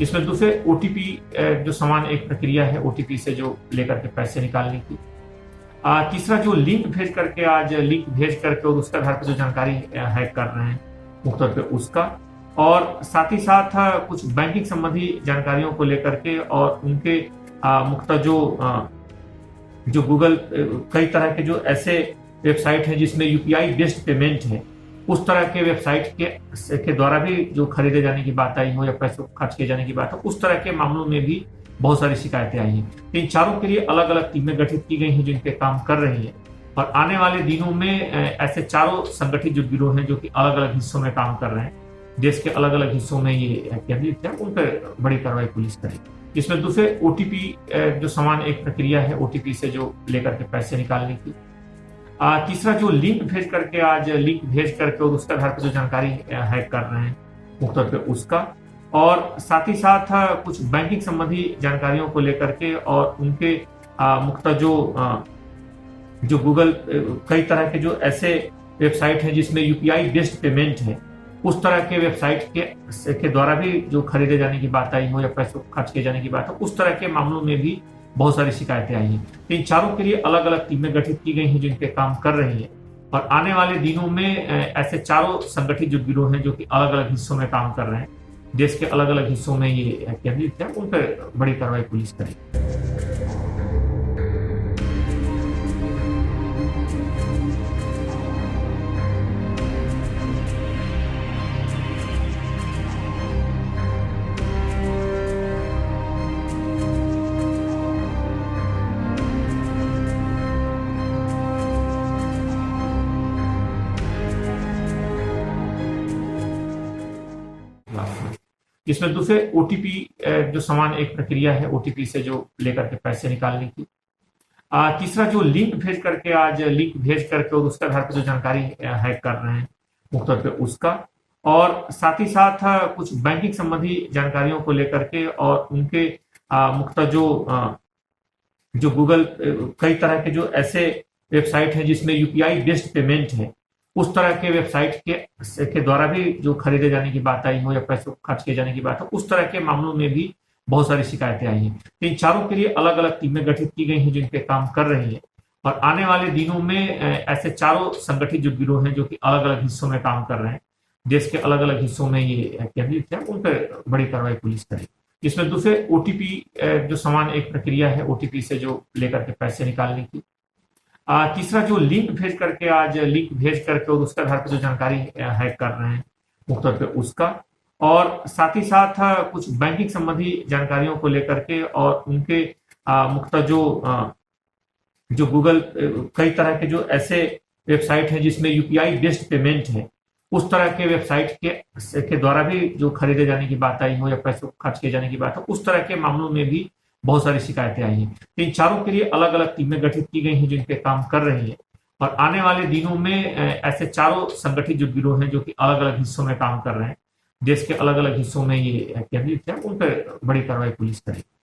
इसमें दूसरे ओटीपी जो समान एक प्रक्रिया है ओटीपी से जो लेकर के पैसे निकालने की। तीसरा जो लिंक भेज करके आज लिंक भेज करके और उसके आधार पर जो जानकारी हैक कर रहे हैं मुख्य तौर पे उसका, और साथ ही साथ कुछ बैंकिंग संबंधी जानकारियों को लेकर के और उनके मुख्यतः जो गूगल कई तरह के जो ऐसे वेबसाइट हैं जिसमें यूपीआई बेस्ड पेमेंट है, उस तरह के वेबसाइट के द्वारा भी जो खरीदे जाने की बात आई हो या पैसे खर्च किए जाने की बात हो, उस तरह के मामलों में भी बहुत सारी शिकायतें आई हैं। इन चारों के लिए अलग अलग टीमें गठित की गई हैं जिनके काम कर रही हैं, और आने वाले दिनों में ऐसे चारों संगठित जो गिरोह हैं जो कि अलग अलग हिस्सों में काम कर रहे हैं, देश के अलग अलग हिस्सों में ये केंद्रित है, उन पर बड़ी कार्रवाई पुलिस करेगी। इसमें दूसरे ओटीपी जो समान एक प्रक्रिया है ओटीपी से जो लेकर के पैसे निकालने की। तीसरा जो लिंक भेज करके आज लिंक भेज करके और उसके आधार पर जो जानकारी हैक कर रहे हैं मुख्य तौर पे उसका, और साथ ही साथ कुछ बैंकिंग संबंधी जानकारियों को लेकर के और उनके मुख्यतः जो गूगल कई तरह के जो ऐसे वेबसाइट हैं जिसमें यूपीआई बेस्ड पेमेंट है, उस तरह के वेबसाइट के द्वारा भी जो खरीदे जाने की बात आई हो या पैसे खर्च किए जाने की बात हो, उस तरह के मामलों में भी बहुत सारी शिकायतें आई हैं। इन चारों के लिए अलग अलग टीमें गठित की गई हैं जिनके काम कर रही हैं, और आने वाले दिनों में ऐसे चारों संगठित जो गिरोह हैं जो कि अलग अलग हिस्सों में काम कर रहे हैं, देश के अलग अलग हिस्सों में ये केंद्रित है, उन पर बड़ी कार्रवाई पुलिस करेगी। इसमें दूसरे ओटीपी जो समान एक प्रक्रिया है ओटीपी से जो लेकर के पैसे निकालने की। तीसरा जो लिंक भेज करके आज लिंक भेज करके और उसके आधार पर जो जानकारी हैक कर रहे हैं मुख्य तौर पे उसका, और साथ ही साथ कुछ बैंकिंग संबंधी जानकारियों को लेकर के और उनके मुख्यतः जो गूगल कई तरह के जो ऐसे वेबसाइट हैं जिसमें यूपीआई बेस्ड पेमेंट है, उस तरह के वेबसाइट के द्वारा भी जो खरीदे जाने की बात आई हो या पैसे खर्च किए जाने की बात हो, उस तरह के मामलों में भी बहुत सारी शिकायतें आई हैं। इन चारों के लिए अलग अलग टीमें गठित की गई हैं जिनके काम कर रही हैं, और आने वाले दिनों में ऐसे चारों संगठित जो गिरोह हैं जो कि अलग अलग हिस्सों में काम कर रहे हैं, देश के अलग अलग हिस्सों में ये केंद्रित है, उन पर बड़ी कार्रवाई पुलिस करेगी। इसमें दूसरे ओटीपी जो समान एक प्रक्रिया है ओटीपी से जो लेकर के पैसे निकालने की। तीसरा जो लिंक भेज करके आज लिंक भेज करके और उसके आधार पर जो जानकारी हैक कर रहे हैं मुख्य तौर पे उसका, और साथ ही साथ कुछ बैंकिंग संबंधी जानकारियों को लेकर के और उनके मुख्यतः जो गूगल कई तरह के जो ऐसे वेबसाइट हैं जिसमें यूपीआई बेस्ड पेमेंट है, उस तरह के वेबसाइट के द्वारा भी जो खरीदे जाने की बात आई हो या पैसे खर्च किए जाने की बात हो, उस तरह के मामलों में भी बहुत सारी शिकायतें आई हैं। इन चारों के लिए अलग अलग टीमें गठित की गई हैं जिनके काम कर रही हैं, और आने वाले दिनों में ऐसे चारों संगठित जो गिरोह हैं जो कि अलग अलग हिस्सों में काम कर रहे हैं, देश के अलग अलग हिस्सों में ये केंद्रित है, उन पर बड़ी कार्रवाई पुलिस करेगी।